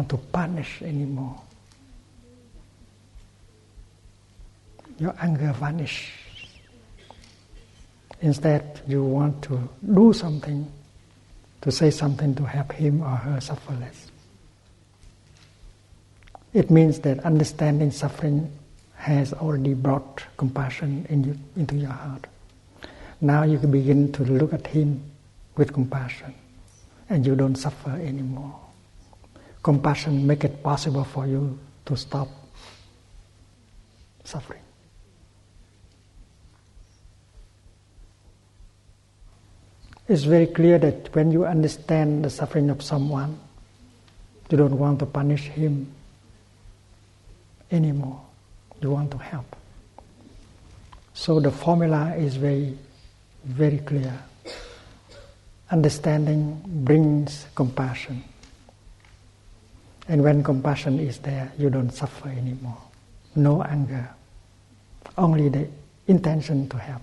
want to punish anymore. Your anger vanishes. Instead, you want to do something, to say something to help him or her suffer less. It means that understanding suffering has already brought compassion into your heart. Now you can begin to look at him with compassion, and you don't suffer anymore. Compassion makes it possible for you to stop suffering. It's very clear that when you understand the suffering of someone, you don't want to punish him anymore. You want to help. So the formula is very, very clear. Understanding brings compassion. And when compassion is there, you don't suffer anymore. No anger. Only the intention to help.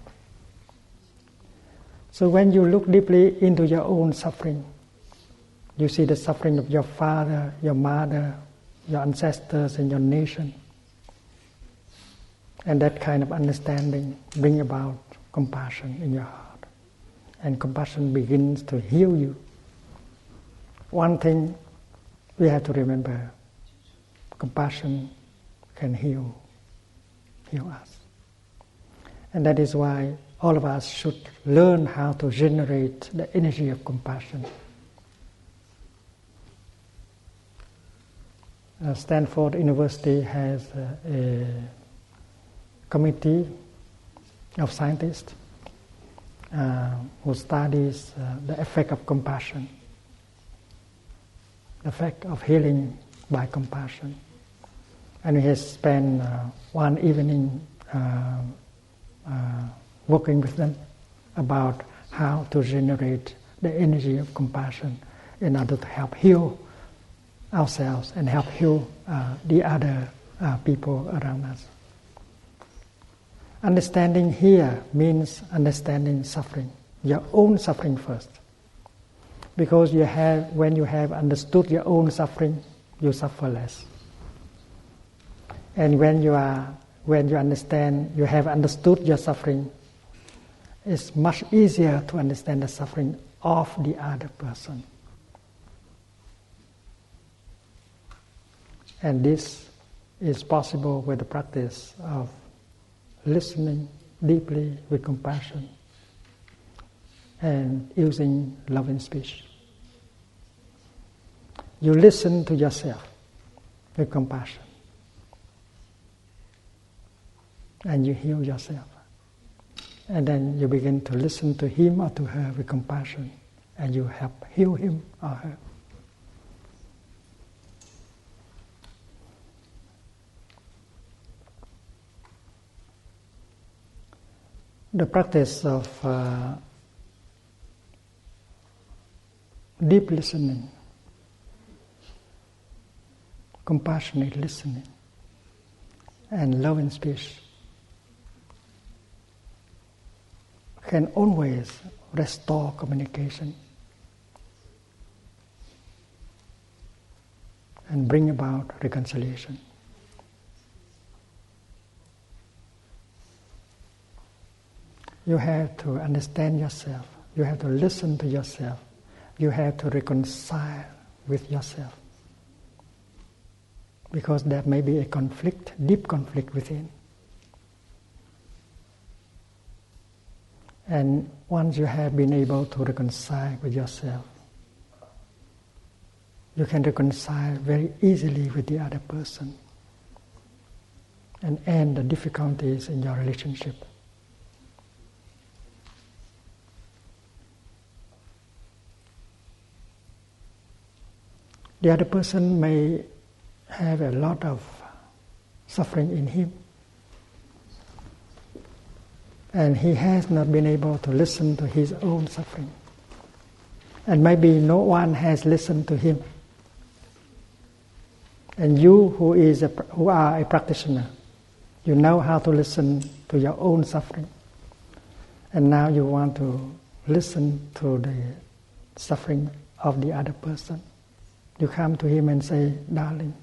So when you look deeply into your own suffering, you see the suffering of your father, your mother, your ancestors, and your nation. And that kind of understanding brings about compassion in your heart. And compassion begins to heal you. One thing we have to remember, compassion can heal us. And that is why all of us should learn how to generate the energy of compassion. Stanford University has a committee of scientists who studies the effect of compassion, the effect of healing by compassion. And we have spent one evening working with them about how to generate the energy of compassion in order to help heal ourselves and help heal the other people around us. Understanding here means understanding suffering, your own suffering first. Because when you have understood your own suffering, you suffer less. And when you understand, you have understood your suffering, it's much easier to understand the suffering of the other person. And this is possible with the practice of listening deeply with compassion and using loving speech. You listen to yourself with compassion and you heal yourself. And then you begin to listen to him or to her with compassion and you help heal him or her. The practice of deep listening, compassionate listening, and loving speech can always restore communication and bring about reconciliation. You have to understand yourself. You have to listen to yourself. You have to reconcile with yourself. Because there may be a conflict, deep conflict within. And once you have been able to reconcile with yourself, you can reconcile very easily with the other person and end the difficulties in your relationship. The other person may have a lot of suffering in him, and he has not been able to listen to his own suffering. And maybe no one has listened to him. And you who are a practitioner, you know how to listen to your own suffering. And now you want to listen to the suffering of the other person. You come to him and say, darling,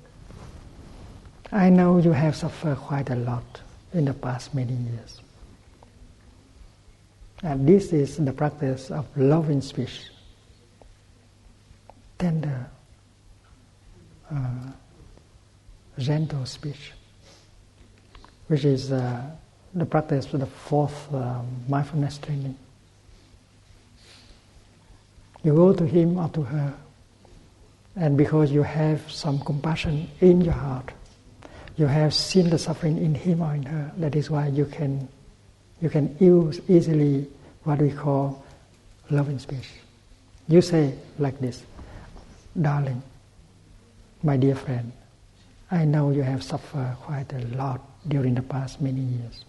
I know you have suffered quite a lot in the past many years. And this is the practice of loving speech, tender, gentle speech, which is the practice of the fourth mindfulness training. You go to him or to her, and because you have some compassion in your heart, you have seen the suffering in him or in her. That is why you can use easily what we call loving speech. You say like this, darling, my dear friend, I know you have suffered quite a lot during the past many years.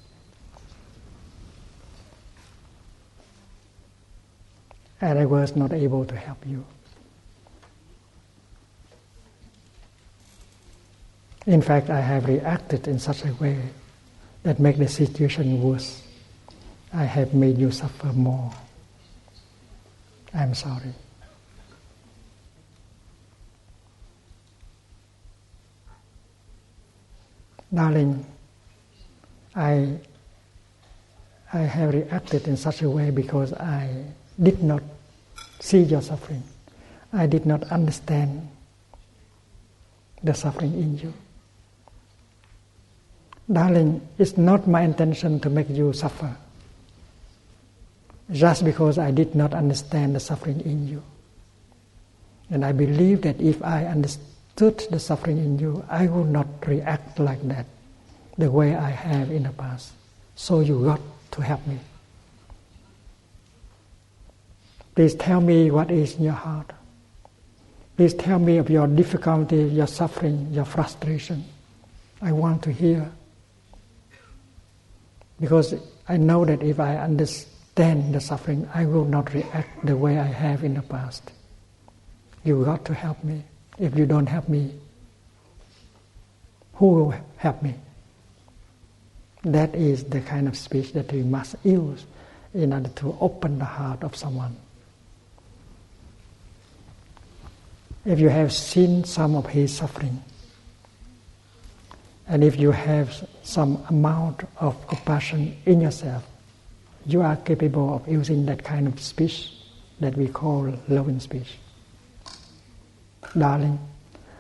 And I was not able to help you. In fact, I have reacted in such a way that make the situation worse. I have made you suffer more. I'm sorry. Darling, I have reacted in such a way because I did not see your suffering. I did not understand the suffering in you. Darling, it's not my intention to make you suffer, just because I did not understand the suffering in you. And I believe that if I understood the suffering in you, I would not react like that, the way I have in the past. So you got to help me. Please tell me what is in your heart. Please tell me of your difficulty, your suffering, your frustration. I want to hear. Because I know that if I understand the suffering, I will not react the way I have in the past. You got to help me. If you don't help me, who will help me? That is the kind of speech that we must use in order to open the heart of someone. If you have seen some of his suffering, and if you have some amount of compassion in yourself, you are capable of using that kind of speech that we call loving speech. Darling,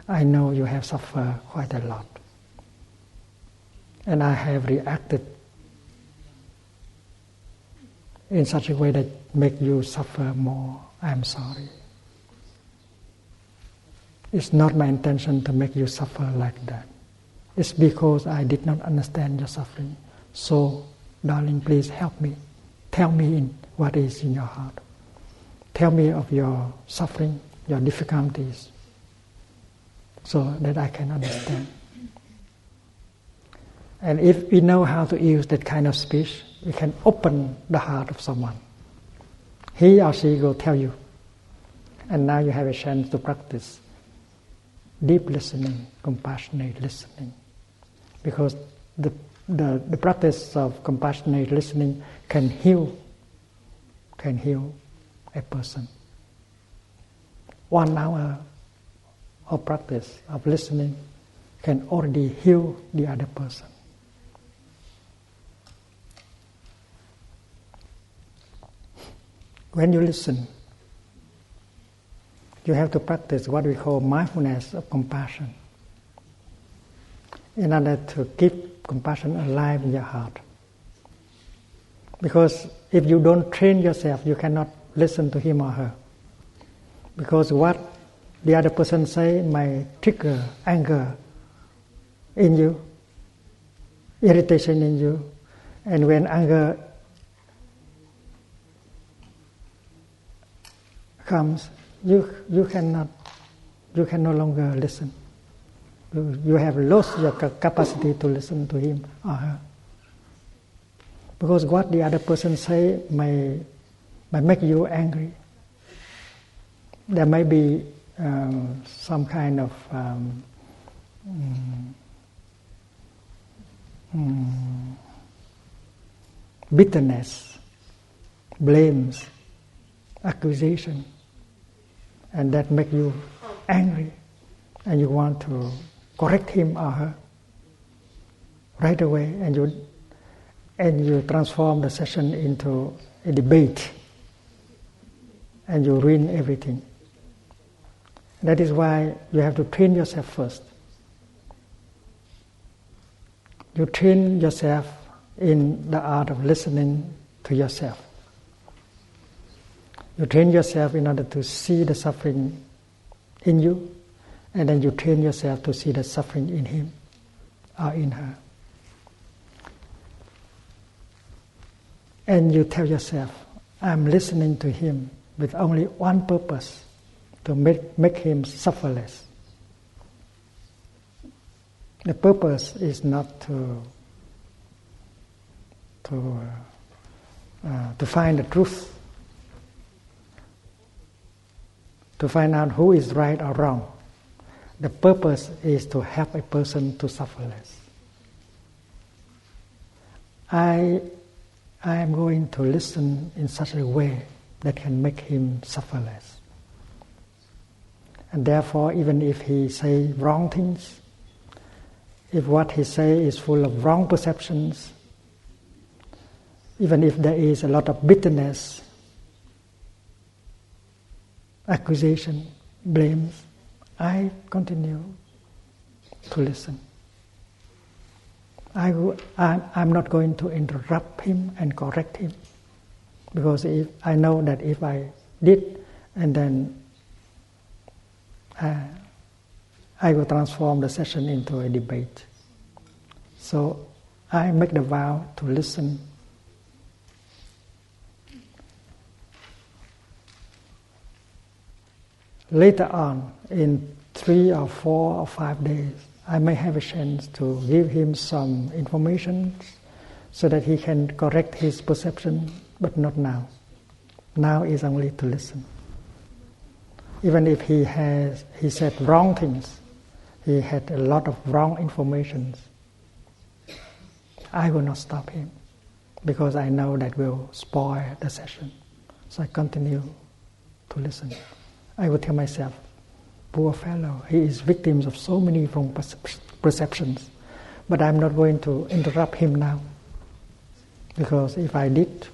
I know you have suffered quite a lot, and I have reacted in such a way that make you suffer more. I'm sorry. It's not my intention to make you suffer like that. It's because I did not understand your suffering. So, darling, please help me. Tell me what is in your heart. Tell me of your suffering, your difficulties, so that I can understand. And if we know how to use that kind of speech, we can open the heart of someone. He or she will tell you. And now you have a chance to practice deep listening, compassionate listening. Because the practice of compassionate listening can heal a person. 1 hour of practice of listening can already heal the other person. When you listen, you have to practice what we call mindfulness of compassion in order to keep compassion alive in your heart. Because if you don't train yourself, you cannot listen to him or her. Because what the other person say might trigger anger in you, irritation in you, and when anger comes, you can no longer listen. You have lost your capacity to listen to him or her. Because what the other person say may make you angry. There may be some kind of bitterness, blames, accusation, and that make you angry and you want to correct him or her right away, and you transform the session into a debate and you ruin everything. That is why you have to train yourself first. You train yourself in the art of listening to yourself. You train yourself in order to see the suffering in you, and then you train yourself to see the suffering in him or in her. And you tell yourself, I'm listening to him with only one purpose, to make him suffer less. The purpose is not to find the truth, to find out who is right or wrong. The purpose is to help a person to suffer less. I am going to listen in such a way that can make him suffer less. And therefore, even if he says wrong things, if what he says is full of wrong perceptions, even if there is a lot of bitterness, accusation, blames, I continue to listen. I'm not going to interrupt him and correct him, because if I know that if I did, and then I will transform the session into a debate. So I make the vow to listen. Later on, in 3 or 4 or 5 days, I may have a chance to give him some information so that he can correct his perception, but not now. Now is only to listen. Even if he said wrong things, he had a lot of wrong information, I will not stop him, because I know that will spoil the session. So I continue to listen. I will tell myself, poor fellow, he is victim of so many wrong perceptions, but I'm not going to interrupt him now, because if I did,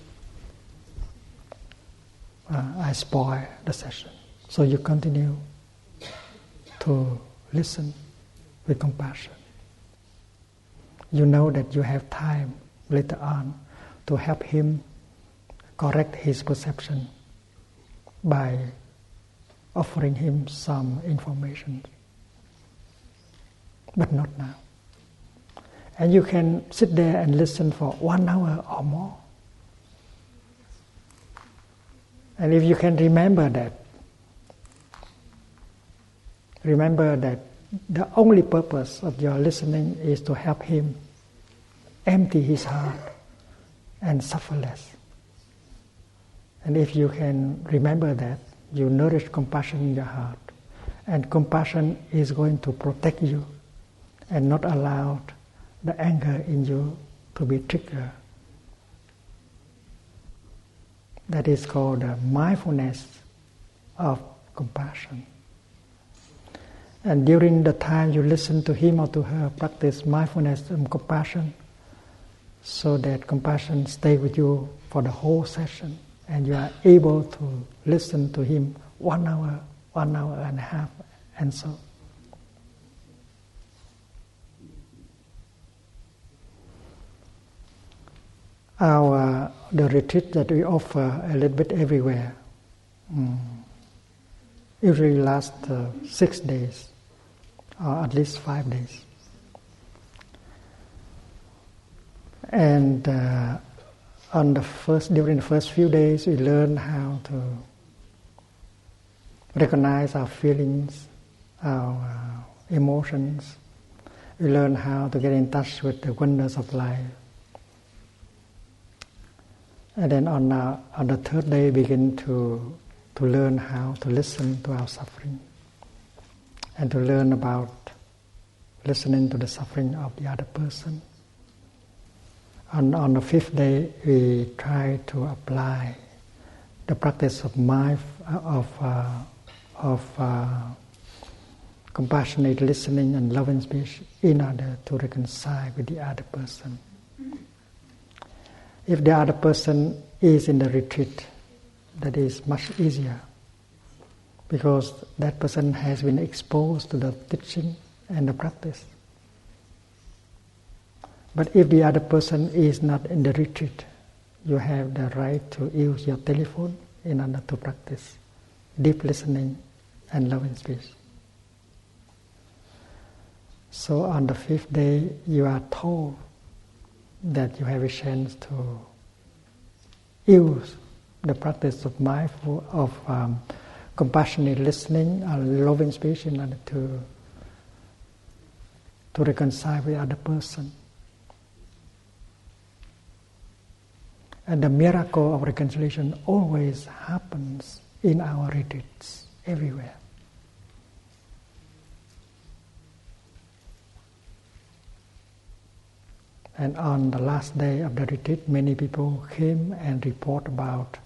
I spoil the session. So you continue to listen with compassion. You know that you have time later on to help him correct his perception by offering him some information, but not now. And you can sit there and listen for 1 hour or more. And if you can remember that the only purpose of your listening is to help him empty his heart and suffer less. And if you can remember that, you nourish compassion in your heart, and compassion is going to protect you and not allow the anger in you to be triggered. That is called the mindfulness of compassion. And during the time you listen to him or to her, practice mindfulness and compassion, so that compassion stays with you for the whole session, and you are able to listen to him 1 hour, 1 hour and a half, and so. The retreat that we offer a little bit everywhere usually lasts 6 days, or at least 5 days. And during the first few days, we learn how to recognize our feelings, our emotions. We learn how to get in touch with the wonders of life. And then on the third day, begin to learn how to listen to our suffering, and to learn about listening to the suffering of the other person. On the 5th day, we try to apply the practice of compassionate listening and loving speech in order to reconcile with the other person. If the other person is in the retreat, that is much easier, because that person has been exposed to the teaching and the practice. But if the other person is not in the retreat, you have the right to use your telephone in order to practice deep listening and loving speech. So on the 5th day, you are told that you have a chance to use the practice of compassionate listening and loving speech in order to reconcile with the other person. And the miracle of reconciliation always happens in our retreats, everywhere. And on the last day of the retreat, many people came and report about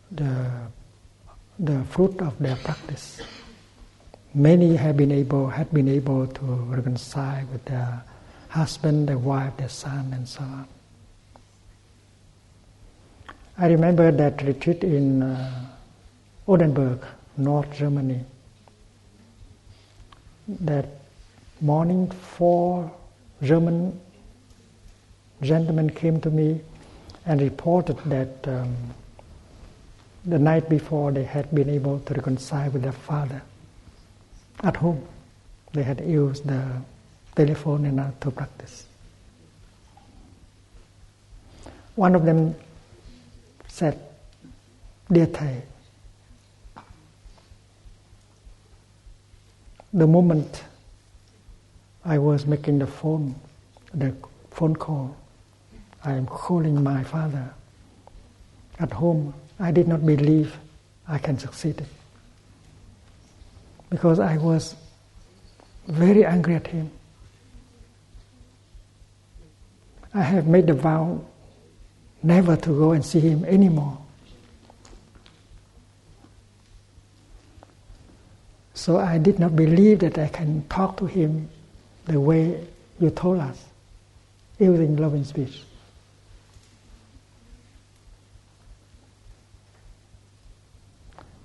the fruit of their practice. Many had been able to reconcile with their husband, their wife, their son, and so on. I remember that retreat in Oldenburg, North Germany. That morning, 4 German gentlemen came to me and reported that the night before they had been able to reconcile with their father at home. They had used the telephone in order to practice. One of them said, "Dear Thầy, the moment I was making the phone call, I am calling my father at home, I did not believe I can succeed. Because I was very angry at him. I have made the vow never to go and see him anymore. So I did not believe that I can talk to him the way you told us, using loving speech.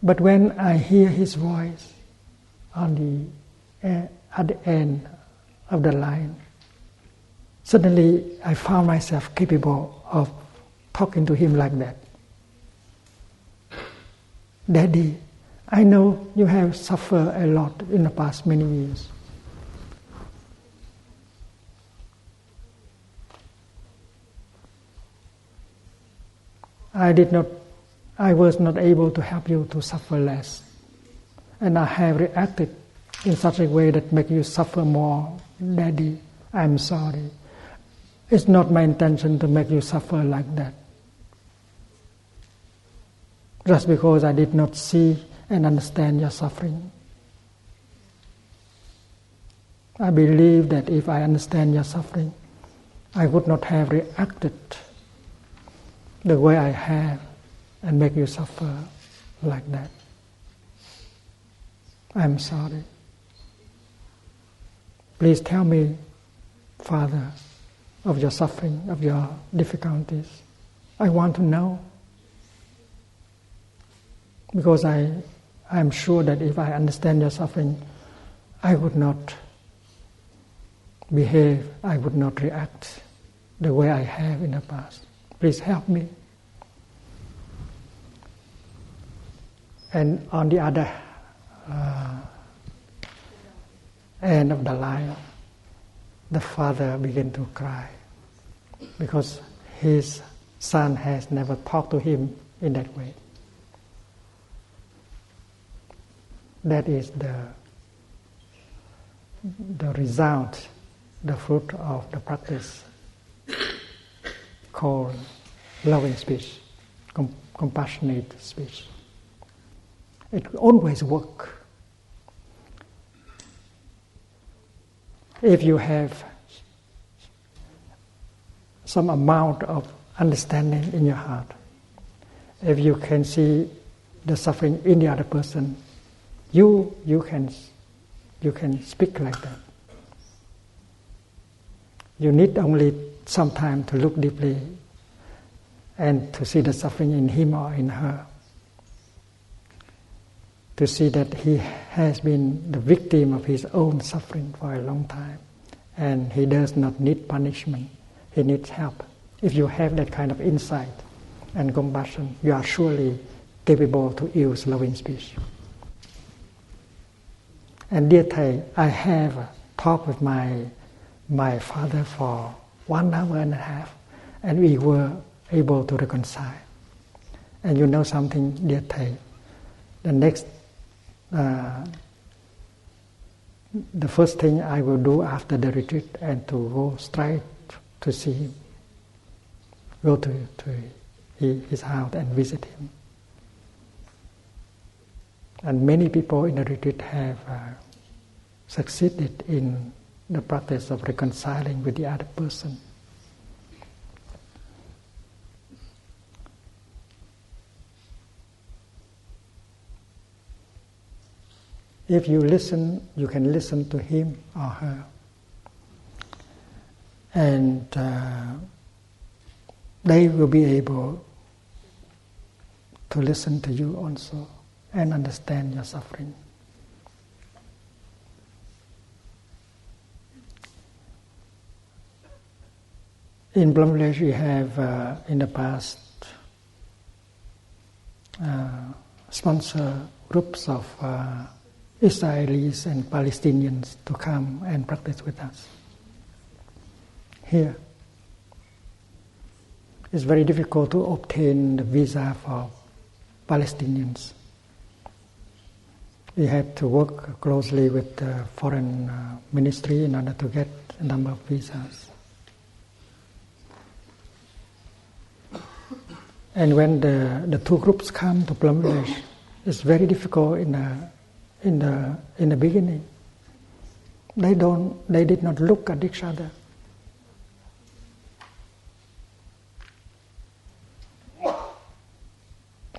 But when I hear his voice at the end of the line, suddenly I found myself capable of talking to him like that. Daddy, I know you have suffered a lot in the past many years. I was not able to help you to suffer less. And I have reacted in such a way that makes you suffer more. Daddy, I'm sorry. It's not my intention to make you suffer like that. Just because I did not see and understand your suffering. I believe that if I understand your suffering, I would not have reacted the way I have and make you suffer like that. I'm sorry. Please tell me, Father, of your suffering, of your difficulties. I want to know. Because I'm sure that if I understand your suffering, I would not behave, I would not react the way I have in the past. Please help me. And on the other end of the line, the father began to cry because his son has never talked to him in that way. That is the result, the fruit of the practice called loving speech, compassionate speech. It always works. If you have some amount of understanding in your heart, if you can see the suffering in the other person, you can you can speak like that. You need only some time to look deeply and to see the suffering in him or in her, to see that he has been the victim of his own suffering for a long time, and he does not need punishment, he needs help. If you have that kind of insight and compassion, you are surely capable to use loving speech. And dear Thầy, I have talked with my father for 1 hour and a half, and we were able to reconcile. And you know something, dear Thầy, the first thing I will do after the retreat and to go straight to see him, go to his house and visit him. And many people in the retreat have succeeded in the practice of reconciling with the other person. If you listen, you can listen to him or her. And they will be able to listen to you also and understand your suffering. In Bangladesh, we have in the past sponsored groups of Israelis and Palestinians to come and practice with us. Here, it's very difficult to obtain the visa for Palestinians. We have to work closely with the foreign ministry in order to get a number of visas. And when the two groups come to Bangladesh, it's very difficult in the beginning. They did not look at each other.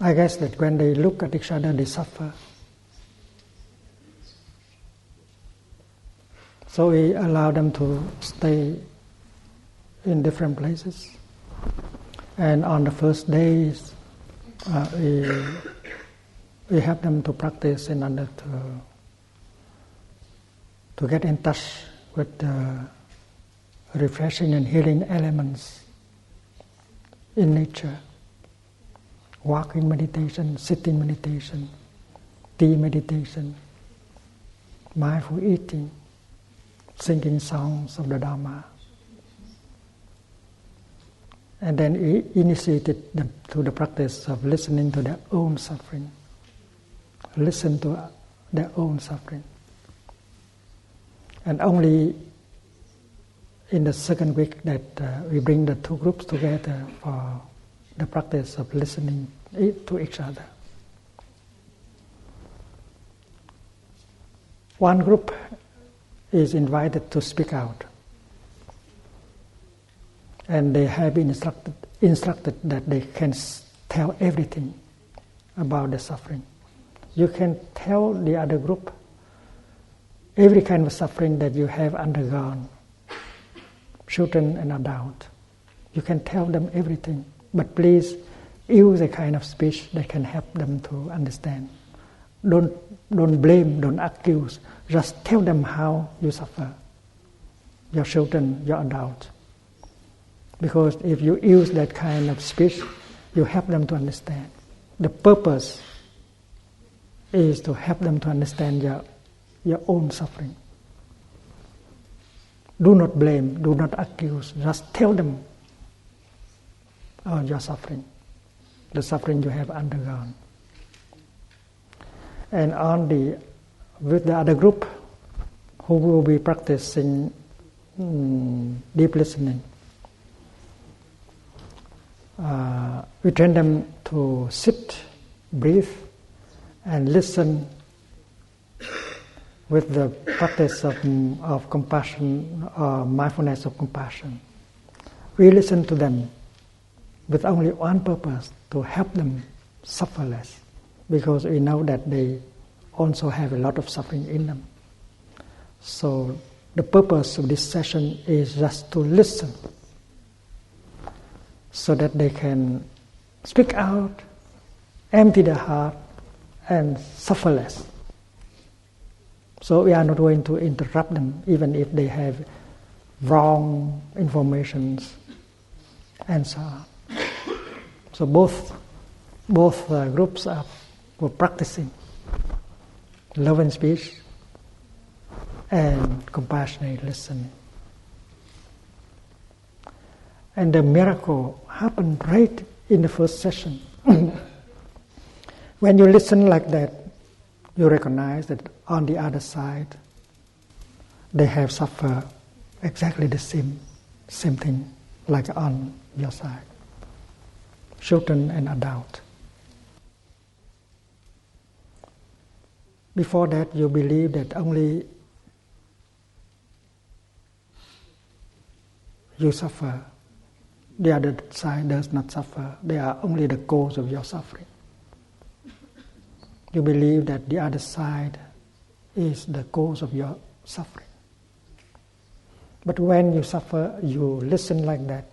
I guess that when they look at each other, they suffer. So we allow them to stay in different places. And on the first days, we help them to practice in order to get in touch with the refreshing and healing elements in nature. Walking meditation, sitting meditation, tea meditation, mindful eating, singing songs of the Dharma. And then we initiated them to the practice of listening to their own suffering. Listen to their own suffering. And only in the second week that we bring the two groups together for the practice of listening to each other. One group is invited to speak out. And they have been instructed that they can tell everything about the suffering. You can tell the other group every kind of suffering that you have undergone, children and adults. You can tell them everything, but please use a kind of speech that can help them to understand. Don't blame, don't accuse. Just tell them how you suffer, your children, your adults. Because if you use that kind of speech, you help them to understand. The purpose is to help them to understand your own suffering. Do not blame, do not accuse. Just tell them your suffering, the suffering you have undergone. And with the other group who will be practicing deep listening, we train them to sit, breathe, and listen with the practice of compassion, mindfulness of compassion. We listen to them with only one purpose, to help them suffer less, because we know that they also have a lot of suffering in them. So the purpose of this session is just to listen, so that they can speak out, empty their heart, and suffer less. So we are not going to interrupt them, even if they have wrong informations and so on. So both groups were practicing love and speech and compassionate listening. And the miracle happened right in the first session. When you listen like that, you recognize that on the other side, they have suffered exactly the same thing like on your side. Children and adults. Before that, you believe that only you suffer. The other side does not suffer. They are only the cause of your suffering. You believe that the other side is the cause of your suffering. But when you suffer, you listen like that,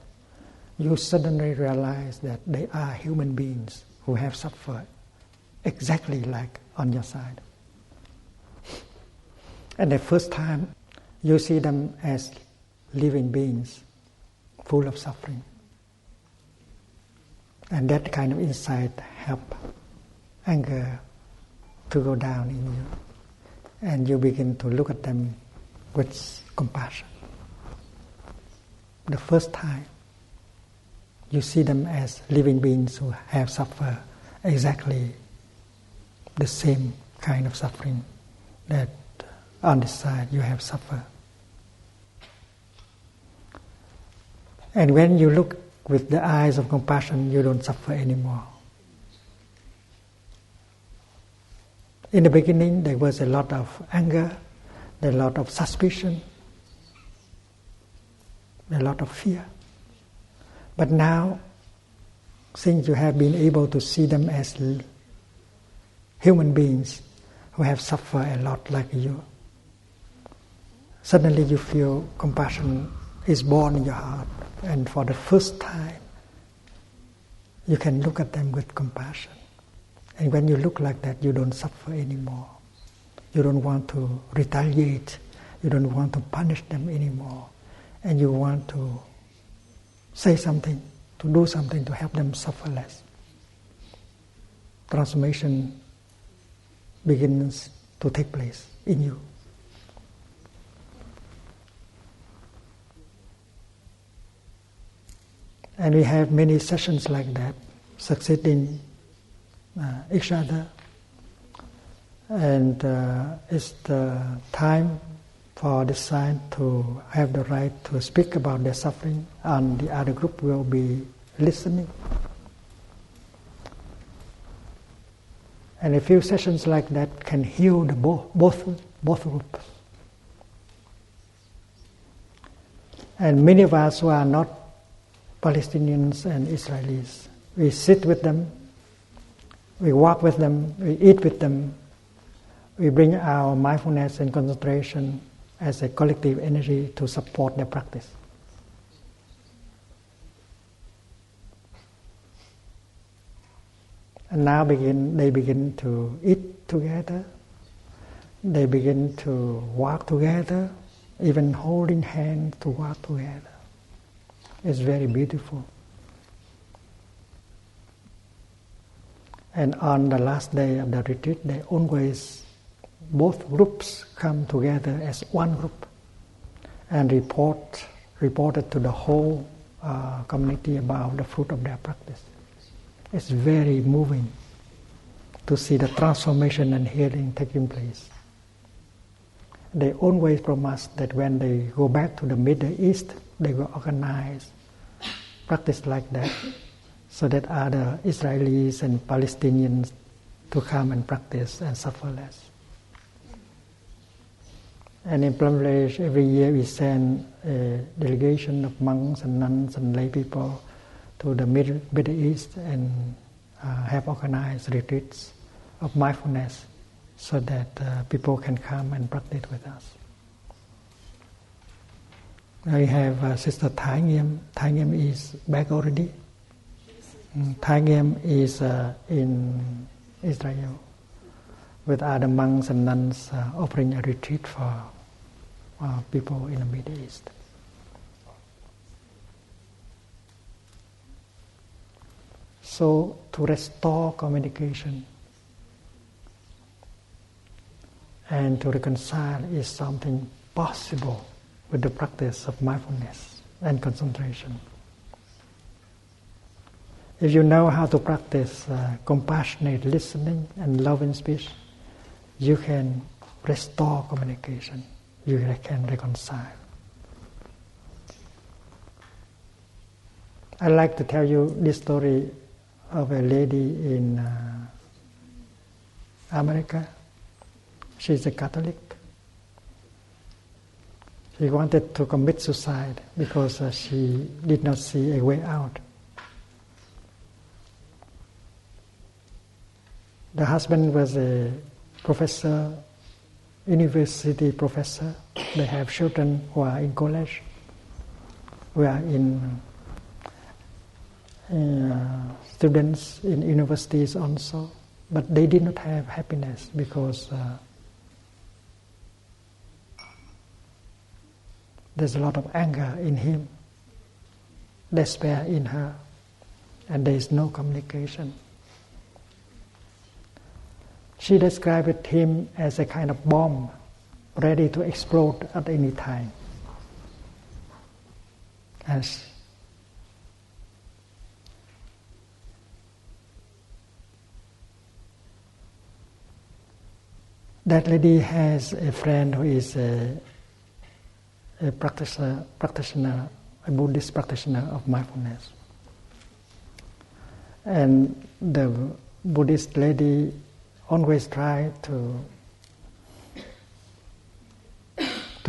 you suddenly realize that they are human beings who have suffered exactly like on your side. And the first time, you see them as living beings full of suffering. And that kind of insight helps anger to go down in you. And you begin to look at them with compassion. The first time, you see them as living beings who have suffered exactly the same kind of suffering that on this side you have suffered. And when you look with the eyes of compassion, you don't suffer anymore. In the beginning, there was a lot of anger, there was a lot of suspicion, a lot of fear. But now, since you have been able to see them as human beings who have suffered a lot like you, suddenly you feel compassion is born in your heart. And for the first time, you can look at them with compassion. And when you look like that, you don't suffer anymore. You don't want to retaliate. You don't want to punish them anymore. And you want to say something, to do something to help them suffer less. Transformation begins to take place in you. And we have many sessions like that, succeeding each other. And it's the time for the side to have the right to speak about their suffering, and the other group will be listening. And a few sessions like that can heal the both groups. And many of us who are not Palestinians and Israelis, we sit with them, we walk with them, we eat with them, we bring our mindfulness and concentration as a collective energy to support their practice. And now they begin to eat together, they begin to walk together, even holding hands to walk together. It's very beautiful. And on the last day of the retreat, both groups come together as one group and reported to the whole community about the fruit of their practice. It's very moving to see the transformation and healing taking place. They always promise that when they go back to the Middle East, they will organize practice like that, so that other Israelis and Palestinians to come and practice and suffer less. And in Bangladesh, every year we send a delegation of monks and nuns and lay people to the Middle East and have organized retreats of mindfulness so that people can come and practice with us. Now we have Sister Thich Nhat Hanh. Thich Nhat Hanh is back already. Thich Nhat Hanh is in Israel with other monks and nuns offering a retreat for people in the Middle East. So to restore communication and to reconcile is something possible with the practice of mindfulness and concentration. If you know how to practice compassionate listening and loving speech, you can restore communication. You can reconcile. I like to tell you this story of a lady in America. She's a Catholic. She wanted to commit suicide because she did not see a way out. The husband was a professor, university professor. They have children who are in college, who are in students in universities also, but they did not have happiness because there's a lot of anger in him, despair in her, and there is no communication. She described him as a kind of bomb ready to explode at any time. As that lady has a friend who is a practitioner, a Buddhist practitioner of mindfulness. And the Buddhist lady always try to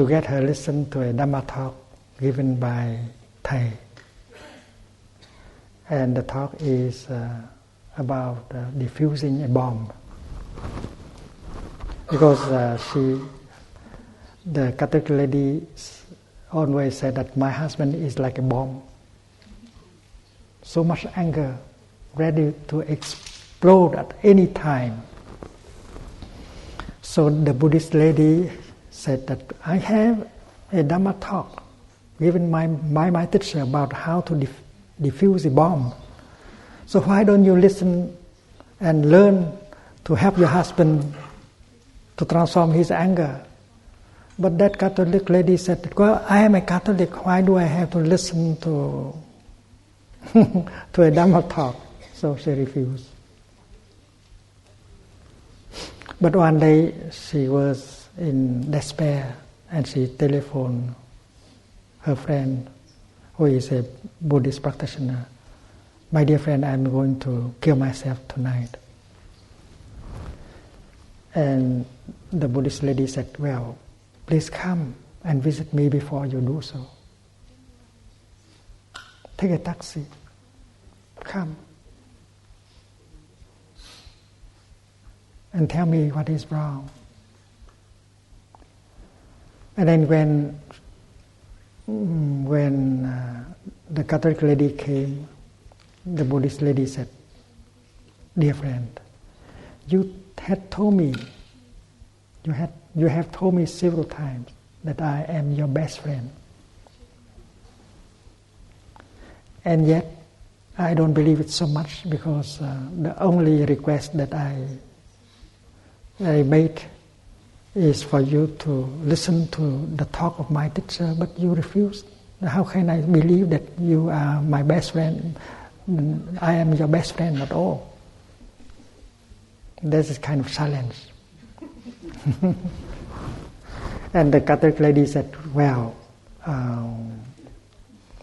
get her listen to a Dharma talk given by Thầy. And the talk is about diffusing a bomb. Because the Catholic lady always said that my husband is like a bomb. So much anger, ready to explode at any time. So the Buddhist lady said that I have a Dharma talk given by my teacher about how to defuse a bomb. So why don't you listen and learn to help your husband to transform his anger? But that Catholic lady said, well, I am a Catholic, why do I have to listen to to a Dharma talk? So she refused. But one day she was in despair and she telephoned her friend who is a Buddhist practitioner. My dear friend, I'm going to kill myself tonight. And the Buddhist lady said, well, please come and visit me before you do so. Take a taxi. Come. And tell me what is wrong. And then when the Catholic lady came, the Buddhist lady said, dear friend, you have told me several times that I am your best friend. And yet I don't believe it so much because the only request that I made is for you to listen to the talk of my teacher, but you refused. How can I believe that you are my best friend? I am your best friend at all. There's this kind of silence. And the Catholic lady said, well,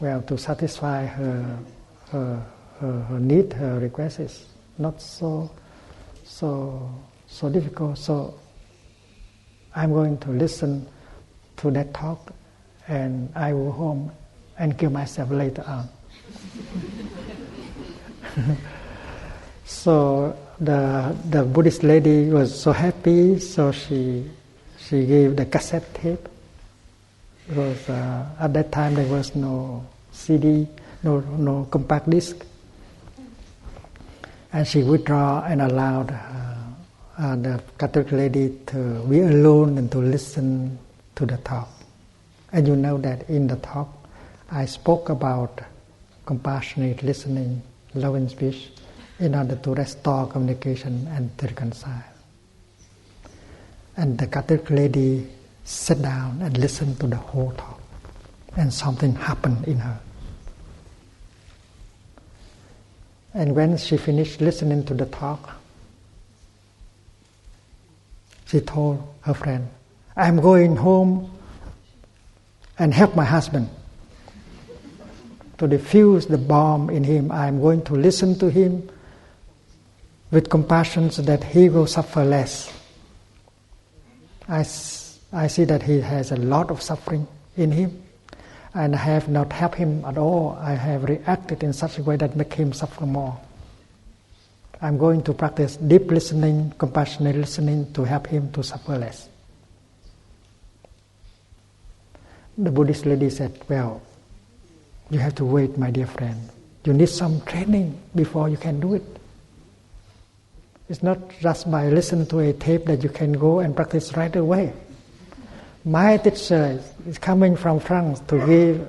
to satisfy her need, her request is not so difficult. So I'm going to listen to that talk, and I will go home and kill myself later on. So the Buddhist lady was so happy, so she gave the cassette tape because at that time there was no CD, no compact disc. And she withdrew and allowed the Catholic lady to be alone and to listen to the talk. And you know that in the talk I spoke about compassionate listening, loving speech, in order to restore communication and to reconcile. And the Catholic lady sat down and listened to the whole talk, and something happened in her. And when she finished listening to the talk, she told her friend, "I'm going home and help my husband to defuse the bomb in him. I'm going to listen to him with compassion so that he will suffer less. I see that he has a lot of suffering in him, and I have not helped him at all. I have reacted in such a way that makes him suffer more. I'm going to practice deep listening, compassionate listening to help him to suffer less." The Buddhist lady said, "Well, you have to wait, my dear friend. You need some training before you can do it. It's not just by listening to a tape that you can go and practice right away. My teacher is coming from France to give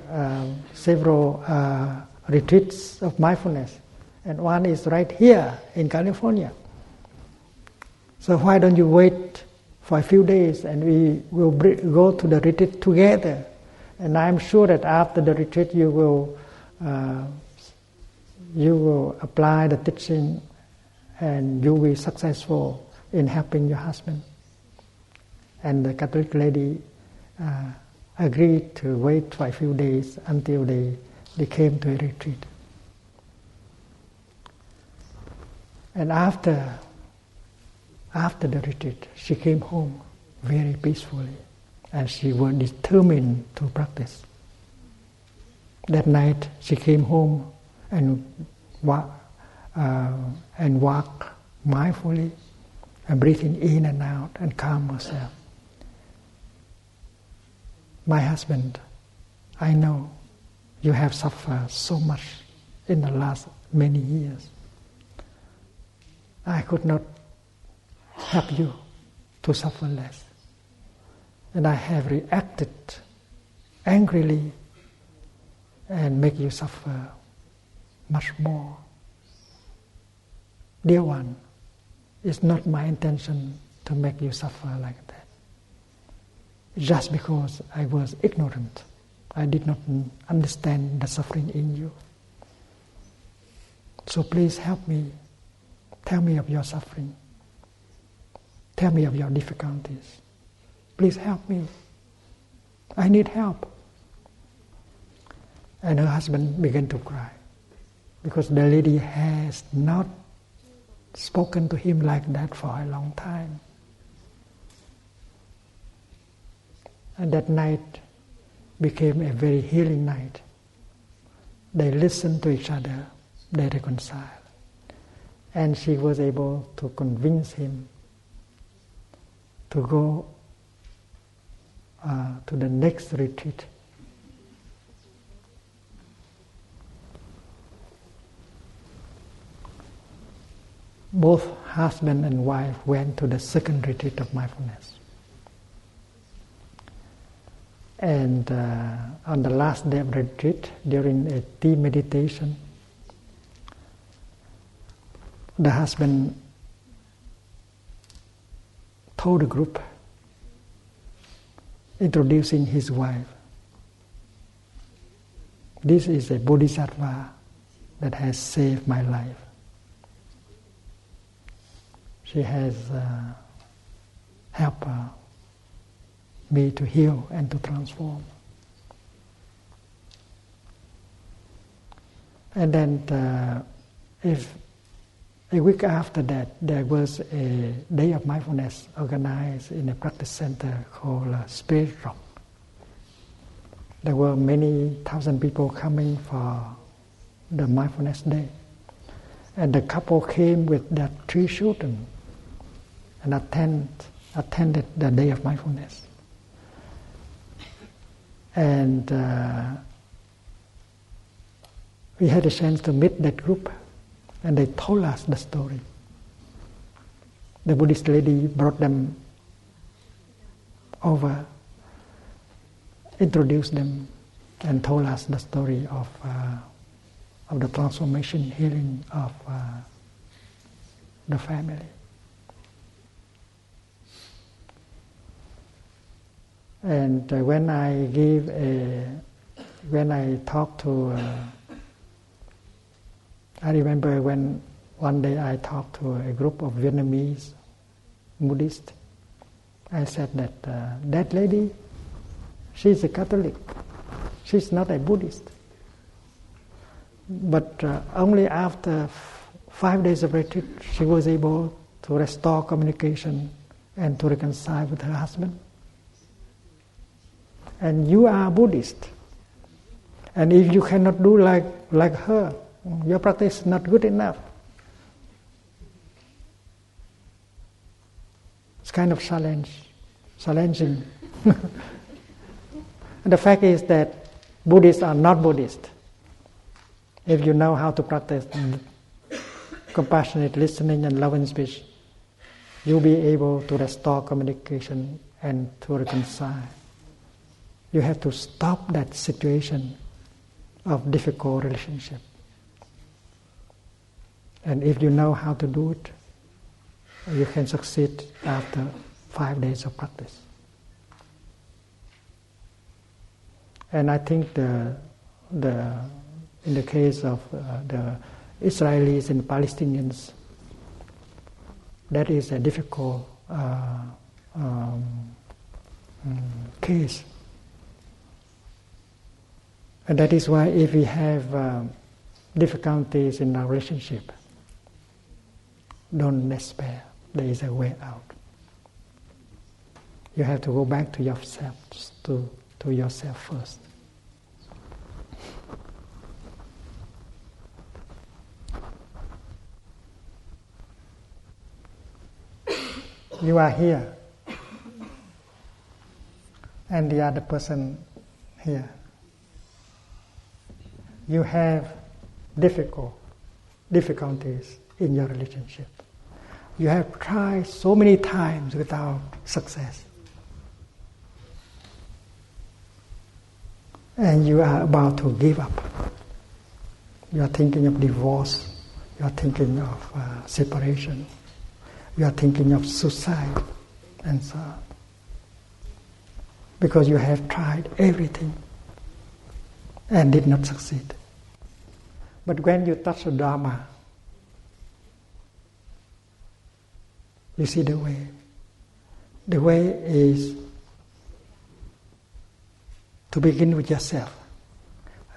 several retreats of mindfulness, and one is right here in California. So why don't you wait for a few days and we will go to the retreat together? And I'm sure that after the retreat you will apply the teaching and you will be successful in helping your husband." And the Catholic lady agreed to wait for a few days until they came to a retreat. And after the retreat, she came home very peacefully, and she was determined to practice. That night, she came home and walked mindfully and breathing in and out and calm herself. "My husband, I know you have suffered so much in the last many years. I could not help you to suffer less. And I have reacted angrily and make you suffer much more. Dear one, it's not my intention to make you suffer like that. Just because I was ignorant, I did not understand the suffering in you. So please help me. Tell me of your suffering. Tell me of your difficulties. Please help me. I need help." And her husband began to cry, because the lady has not spoken to him like that for a long time. And that night became a very healing night. They listened to each other, they reconciled. And she was able to convince him to go to the next retreat. Both husband and wife went to the second retreat of mindfulness. And on the last day of the retreat, during a tea meditation, the husband told the group, introducing his wife, "This is a bodhisattva that has saved my life. She has helped me to heal and to transform." And then if a week after that, there was a day of mindfulness organized in a practice center called Spirit Rock. There were many thousand people coming for the mindfulness day. And the couple came with their 3 children and attended the day of mindfulness. And we had a chance to meet that group, and they told us the story. The Buddhist lady brought them over, introduced them, and told us the story of the transformation, healing of the family. And when I talked to, I remember when one day I talked to a group of Vietnamese Buddhists. I said that that lady, she's a Catholic. She's not a Buddhist. But only after 5 days of retreat, she was able to restore communication and to reconcile with her husband. And you are Buddhist. And if you cannot do like her, your practice is not good enough. It's kind of challenging. And the fact is that Buddhists are not Buddhist. If you know how to practice compassionate listening and loving speech, you'll be able to restore communication and to reconcile. You have to stop that situation of difficult relationship. And if you know how to do it, you can succeed after 5 days of practice. And I think in the case of the Israelis and Palestinians, that is a difficult case. And that is why if we have difficulties in our relationship, don't despair. There is a way out. You have to go back to yourself, to yourself first. You are here, and the other person here. You have difficulties in your relationship. You have tried so many times without success. And you are about to give up. You are thinking of divorce. You are thinking of separation. You are thinking of suicide and so on. Because you have tried everything and did not succeed. But when you touch the Dharma, you see the way. The way is to begin with yourself.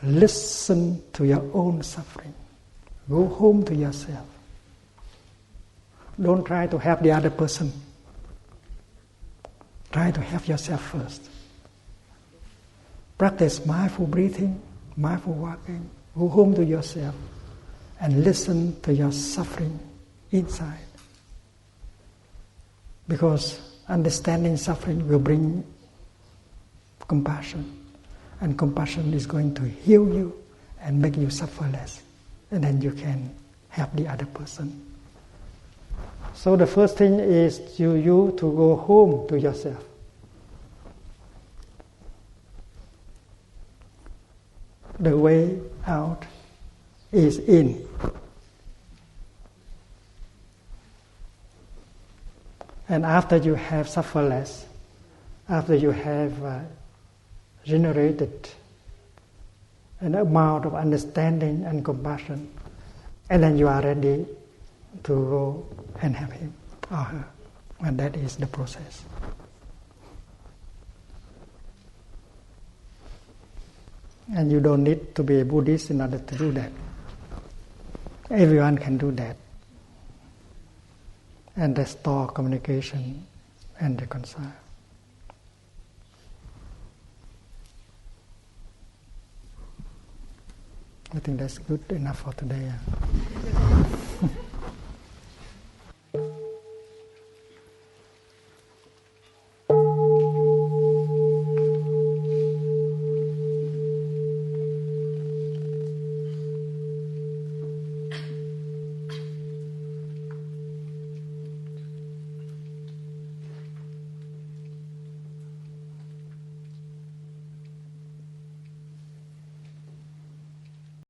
Listen to your own suffering. Go home to yourself. Don't try to help the other person. Try to help yourself first. Practice mindful breathing, mindful walking. Go home to yourself and listen to your suffering inside. Because understanding suffering will bring compassion. And compassion is going to heal you and make you suffer less. And then you can help the other person. So the first thing is you to go home to yourself. The way out is in. And after you have suffered less, after you have generated an amount of understanding and compassion, and then you are ready to go and help him or her. And that is the process. And you don't need to be a Buddhist in order to do that. Everyone can do that. And restore communication and reconcile. I think that's good enough for today.